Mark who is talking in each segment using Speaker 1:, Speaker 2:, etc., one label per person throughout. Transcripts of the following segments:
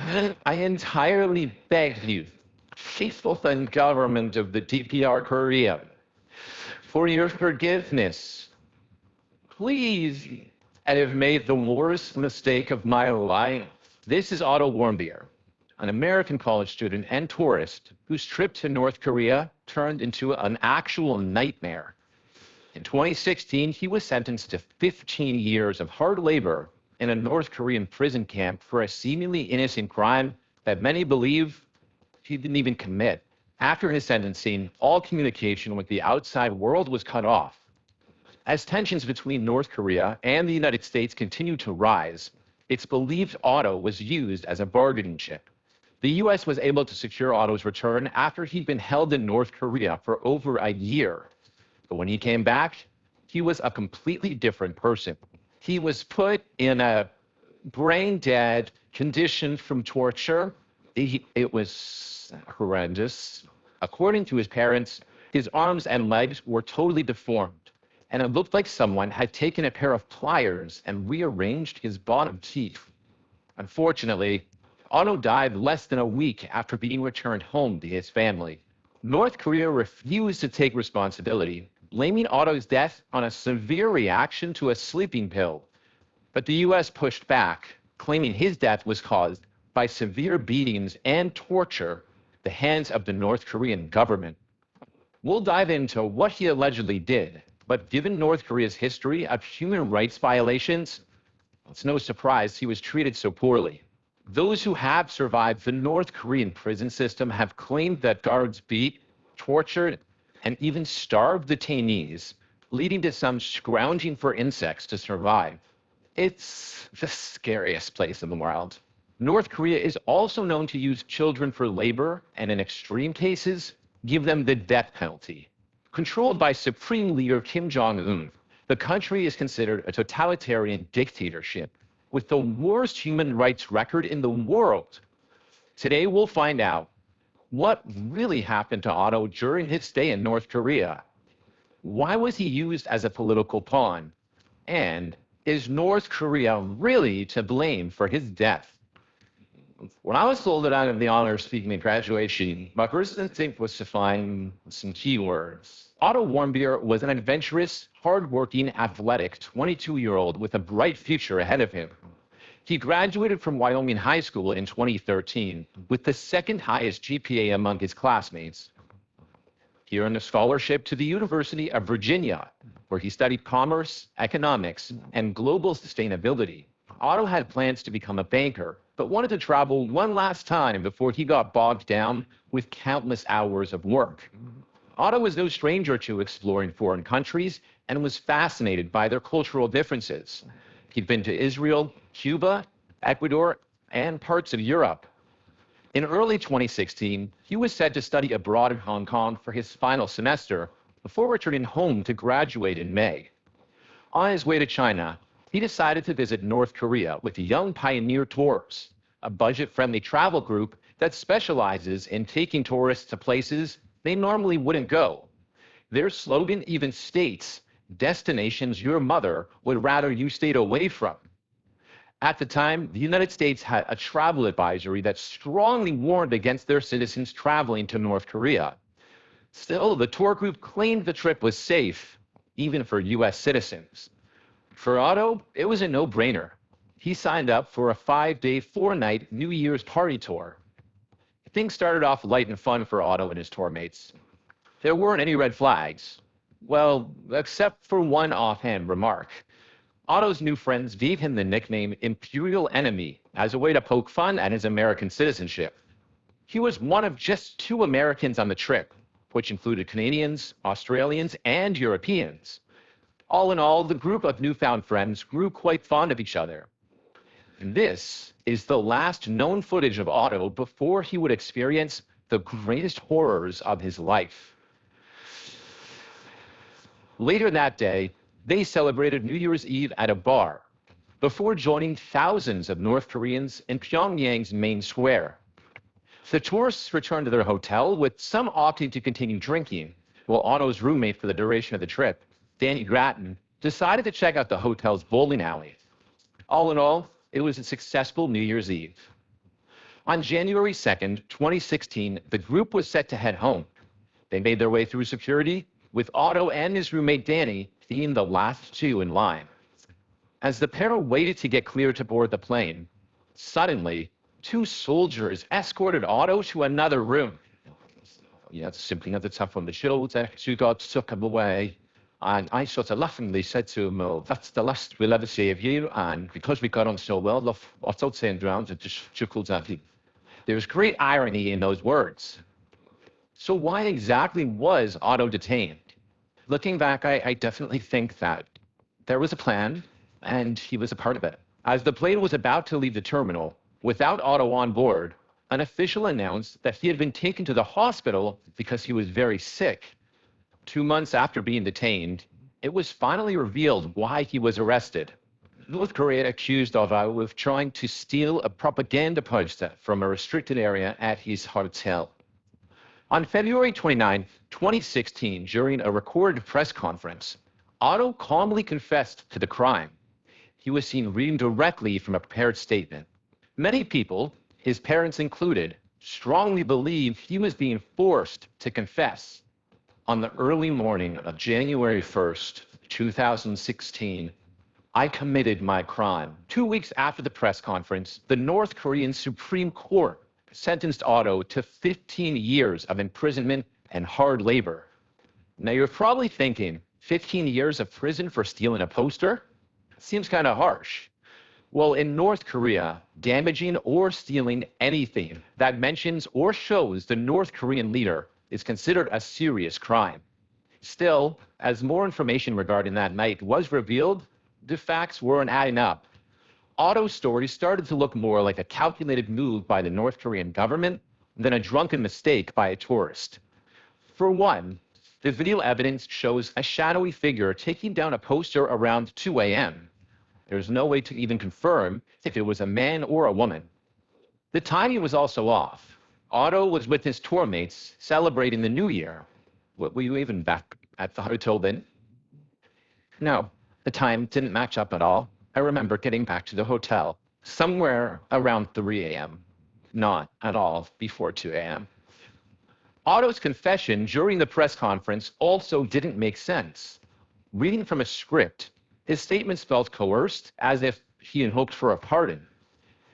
Speaker 1: I entirely beg you, faithful and government of the DPR Korea, for your forgiveness. Please, I have made the worst mistake of my life. This is Otto Warmbier, an American college student and tourist whose trip to North Korea turned into an actual nightmare. In 2016, he was sentenced to 15 years of hard labor in a North Korean prison camp for a seemingly innocent crime that many believe he didn't even commit. After his sentencing, all communication with the outside world was cut off. As tensions between North Korea and the United States continued to rise, it's believed Otto was used as a bargaining chip. The US was able to secure Otto's return after he'd been held in North Korea for over a year. But when he came back, he was a completely different person. He was put in a brain-dead condition from torture. It was horrendous. According to his parents, his arms and legs were totally deformed, and it looked like someone had taken a pair of pliers and rearranged his bottom teeth. Unfortunately, Otto died less than a week after being returned home to his family. North Korea refused to take responsibility, blaming Otto's death on a severe reaction to a sleeping pill. But the US pushed back, claiming his death was caused by severe beatings and torture at the hands of the North Korean government. We'll dive into what he allegedly did, but given North Korea's history of human rights violations, it's no surprise he was treated so poorly. Those who have survived the North Korean prison system have claimed that guards beat, tortured, and even starved detainees, leading to some scrounging for insects to survive. It's the scariest place in the world. North Korea is also known to use children for labor, and in extreme cases, give them the death penalty. Controlled by Supreme Leader Kim Jong-un, the country is considered a totalitarian dictatorship with the worst human rights record in the world. Today, we'll find out what really happened to Otto during his stay in North Korea. Why was he used as a political pawn? And is North Korea really to blame for his death? When I was told that I had the honor of speaking at graduation, my first instinct was to find some keywords. Otto Warmbier was an adventurous, hardworking, athletic 22-year-old with a bright future ahead of him. He graduated from Wyoming High School in 2013 with the second highest GPA among his classmates. He earned a scholarship to the University of Virginia, where he studied commerce, economics, and global sustainability. Otto had plans to become a banker, but wanted to travel one last time before he got bogged down with countless hours of work. Otto was no stranger to exploring foreign countries and was fascinated by their cultural differences. He'd been to Israel, Cuba, Ecuador, and parts of Europe. In early 2016, he was set to study abroad in Hong Kong for his final semester before returning home to graduate in May. On his way to China, he decided to visit North Korea with Young Pioneer Tours, a budget-friendly travel group that specializes in taking tourists to places they normally wouldn't go. Their slogan even states, "Destinations your mother would rather you stayed away from." At the time, the United States had a travel advisory that strongly warned against their citizens traveling to North Korea. Still, the tour group claimed the trip was safe, even for US citizens. For Otto, it was a no-brainer. He signed up for a 5-day, 4-night New Year's party tour. Things started off light and fun for Otto and his tour mates. There weren't any red flags. Well, except for one offhand remark. Otto's new friends gave him the nickname Imperial Enemy as a way to poke fun at his American citizenship. He was one of just 2 Americans on the trip, which included Canadians, Australians, and Europeans. All in all, the group of newfound friends grew quite fond of each other. And this is the last known footage of Otto before he would experience the greatest horrors of his life. Later that day, they celebrated New Year's Eve at a bar before joining thousands of North Koreans in Pyongyang's main square. The tourists returned to their hotel, with some opting to continue drinking, while Otto's roommate for the duration of the trip, Danny Grattan, decided to check out the hotel's bowling alley. All in all, it was a successful New Year's Eve. On January 2nd, 2016, the group was set to head home. They made their way through security, with Otto and his roommate Danny being the last two in line. As the pair waited to get cleared to board the plane, suddenly, two soldiers escorted Otto to another room. Yeah, simply at the top on the shoulder, so God took him away. And I sort of laughingly said to him, "Oh, that's the last we'll ever see of you." And because we got on so well, Otto turned around and just chuckled at me. There was great irony in those words. So why exactly was Otto detained? Looking back, I definitely think that there was a plan, and he was a part of it. As the plane was about to leave the terminal, without Otto on board, an official announced that he had been taken to the hospital because he was very sick. 2 months after being detained, it was finally revealed why he was arrested. North Korea accused Otto of trying to steal a propaganda poster from a restricted area at his hotel. On February 29, 2016, during a recorded press conference, Otto calmly confessed to the crime. He was seen reading directly from a prepared statement. Many people, his parents included, strongly believed he was being forced to confess. On the early morning of January 1st, 2016, I committed my crime. 2 weeks after the press conference, the North Korean Supreme Court sentenced Otto to 15 years of imprisonment and hard labor. Now you're probably thinking, 15 years of prison for stealing a poster? Seems kind of harsh. Well, in North Korea, damaging or stealing anything that mentions or shows the North Korean leader is considered a serious crime. Still, as more information regarding that night was revealed, the facts weren't adding up. Otto's story started to look more like a calculated move by the North Korean government than a drunken mistake by a tourist. For one, the video evidence shows a shadowy figure taking down a poster around 2 a.m. There's no way to even confirm if it was a man or a woman. The timing was also off. Otto was with his tour mates celebrating the New Year. Were you even back at the hotel then? No, the time didn't match up at all. I remember getting back to the hotel somewhere around 3 a.m., not at all before 2 a.m. Otto's confession during the press conference also didn't make sense. Reading from a script, his statements felt coerced, as if he had hoped for a pardon.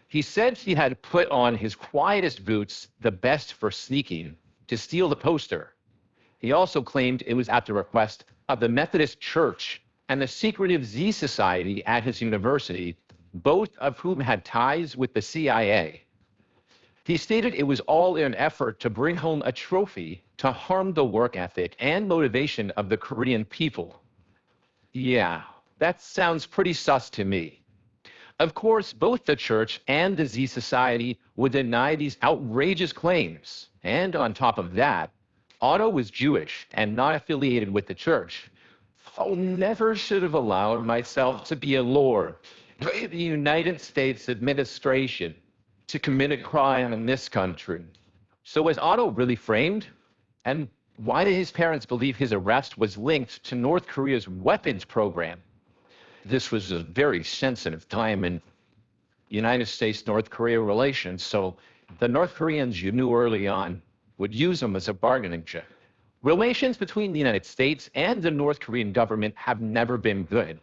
Speaker 1: He said he had put on his quietest boots, the best for sneaking, to steal the poster. He also claimed it was at the request of the Methodist Church and the secretive Z Society at his university, both of whom had ties with the CIA. He stated it was all in an effort to bring home a trophy to harm the work ethic and motivation of the Korean people. Yeah, that sounds pretty sus to me. Of course, both the church and the Z Society would deny these outrageous claims. And on top of that, Otto was Jewish and not affiliated with the church. I never should have allowed myself to be allured by the United States administration to commit a crime in this country. So was Otto really framed? And why did his parents believe his arrest was linked to North Korea's weapons program? This was a very sensitive time in United States-North Korea relations, so the North Koreans, you knew early on, would use them as a bargaining chip. Relations between the United States and the North Korean government have never been good.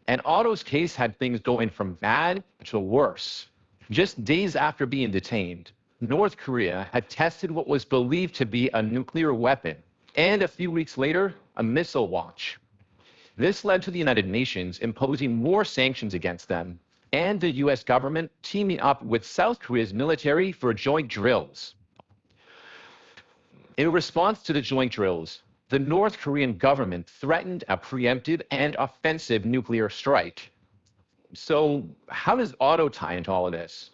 Speaker 1: And Otto's case had things going from bad to worse. Just days after being detained, North Korea had tested what was believed to be a nuclear weapon, and a few weeks later, a missile launch. This led to the United Nations imposing more sanctions against them, and the US government teaming up with South Korea's military for joint drills. In response to the joint drills, the North Korean government threatened a preemptive and offensive nuclear strike. So how does Otto tie into all of this?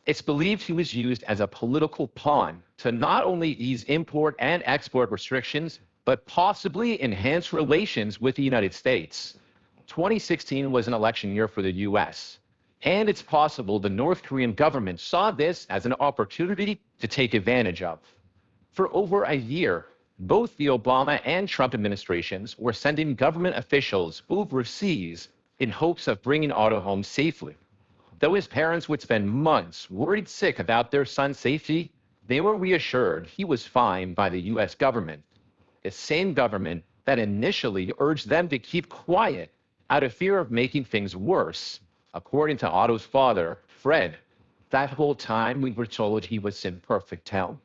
Speaker 1: It's believed he was used as a political pawn to not only ease import and export restrictions, but possibly enhance relations with the United States. 2016 was an election year for the US, and it's possible the North Korean government saw this as an opportunity to take advantage of. For over a year, both the Obama and Trump administrations were sending government officials overseas in hopes of bringing Otto home safely. Though his parents would spend months worried sick about their son's safety, they were reassured he was fine by the US government, the same government that initially urged them to keep quiet out of fear of making things worse. According to Otto's father, Fred, that whole time we were told he was in perfect health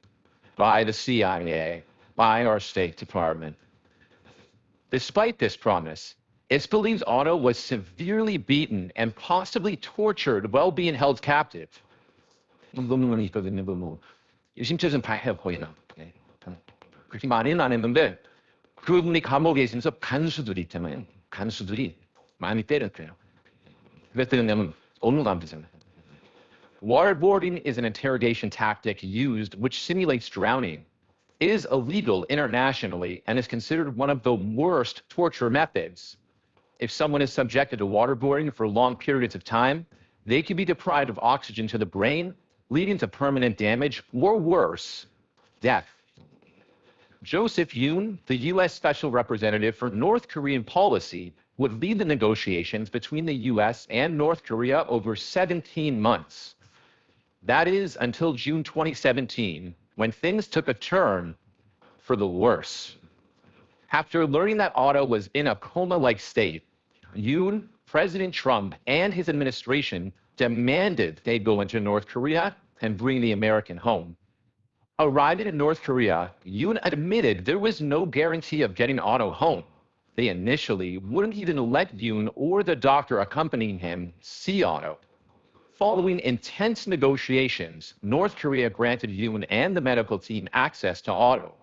Speaker 1: by the CIA, by our State Department. Despite this promise, it's believed Otto was severely beaten and possibly tortured while being held captive. 심체는 다 보이나. 그렇게 많이는 안 했는데 그분이 감옥에 있으면서 간수들이 있잖아요. 간수들이 많이 때렸대요. 왜 때렸냐면 오늘 안 되잖아요. Waterboarding is an interrogation tactic used which simulates drowning. It is illegal internationally and is considered one of the worst torture methods. If someone is subjected to waterboarding for long periods of time, they can be deprived of oxygen to the brain, leading to permanent damage or worse, death. Joseph Yoon, the U.S. Special Representative for North Korean policy, would lead the negotiations between the U.S. and North Korea over 17 months. That is until June 2017, when things took a turn for the worse. After learning that Otto was in a coma-like state, Yoon, President Trump, and his administration demanded they go into North Korea and bring the American home. Arriving in North Korea, Yoon admitted there was no guarantee of getting Otto home. They initially wouldn't even let Yoon or the doctor accompanying him see Otto. Following intense negotiations, North Korea granted Yoon and the medical team access to Otto.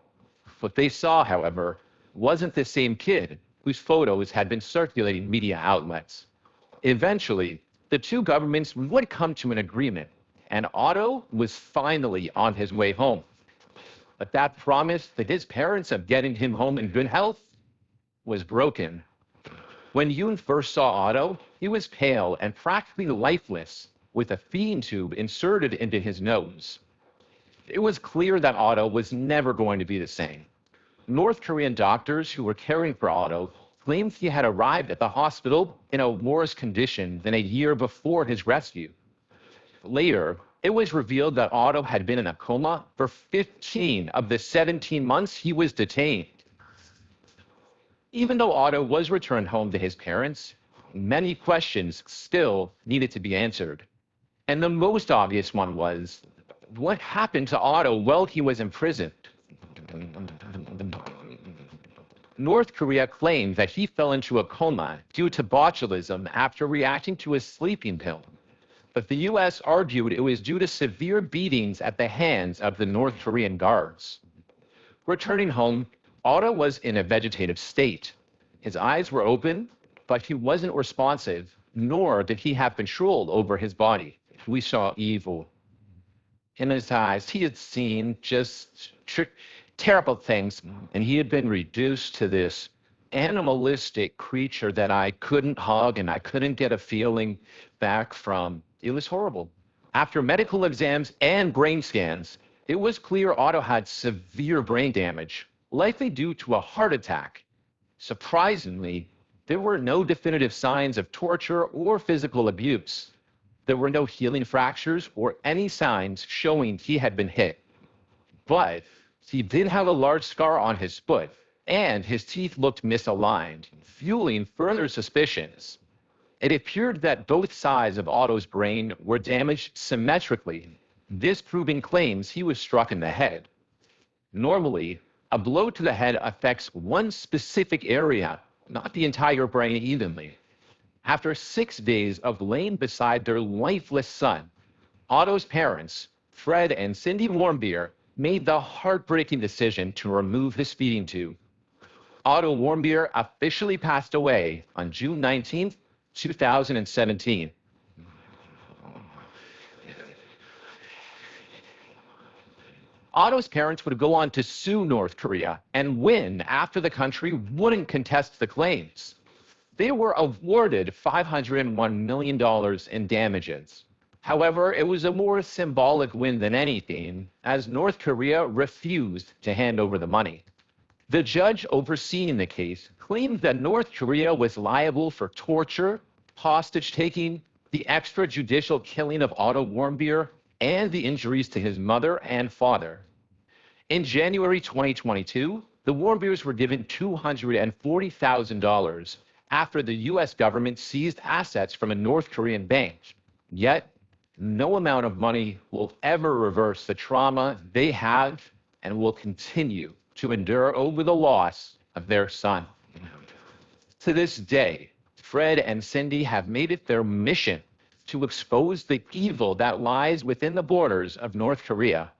Speaker 1: What they saw, however, wasn't the same kid whose photos had been circulating in media outlets. Eventually, the two governments would come to an agreement, and Otto was finally on his way home. But that promise that his parents of getting him home in good health was broken. When Yoon first saw Otto, he was pale and practically lifeless, with a feeding tube inserted into his nose. It was clear that Otto was never going to be the same. North Korean doctors who were caring for Otto claimed he had arrived at the hospital in a worse condition than a year before his rescue. Later, it was revealed that Otto had been in a coma for 15 of the 17 months he was detained. Even though Otto was returned home to his parents, many questions still needed to be answered. And the most obvious one was, what happened to Otto while he was imprisoned? North Korea claimed that he fell into a coma due to botulism after reacting to a sleeping pill. But the US argued it was due to severe beatings at the hands of the North Korean guards. Returning home, Otto was in a vegetative state. His eyes were open, but he wasn't responsive, nor did he have control over his body. We saw evil in his eyes. He had seen just terrible things, and he had been reduced to this animalistic creature that I couldn't hug and I couldn't get a feeling back from. It was horrible. After medical exams and brain scans, it was clear Otto had severe brain damage, likely due to a heart attack. Surprisingly, there were no definitive signs of torture or physical abuse. There were no healing fractures or any signs showing he had been hit. But he did have a large scar on his foot, and his teeth looked misaligned, fueling further suspicions. It appeared that both sides of Otto's brain were damaged symmetrically, disproving claims he was struck in the head. Normally, a blow to the head affects one specific area, not the entire brain evenly. After 6 days of laying beside their lifeless son, Otto's parents, Fred and Cindy Warmbier, made the heartbreaking decision to remove his feeding tube. Otto Warmbier officially passed away on June 19, 2017. Otto's parents would go on to sue North Korea and win after the country wouldn't contest the claims. They were awarded $501 million in damages. However, it was a more symbolic win than anything, as North Korea refused to hand over the money. The judge overseeing the case claimed that North Korea was liable for torture, hostage-taking, the extrajudicial killing of Otto Warmbier, and the injuries to his mother and father. In January 2022, the Warmbiers were given $240,000 after the US government seized assets from a North Korean bank. Yet, no amount of money will ever reverse the trauma they have and will continue to endure over the loss of their son. To this day, Fred and Cindy have made it their mission to expose the evil that lies within the borders of North Korea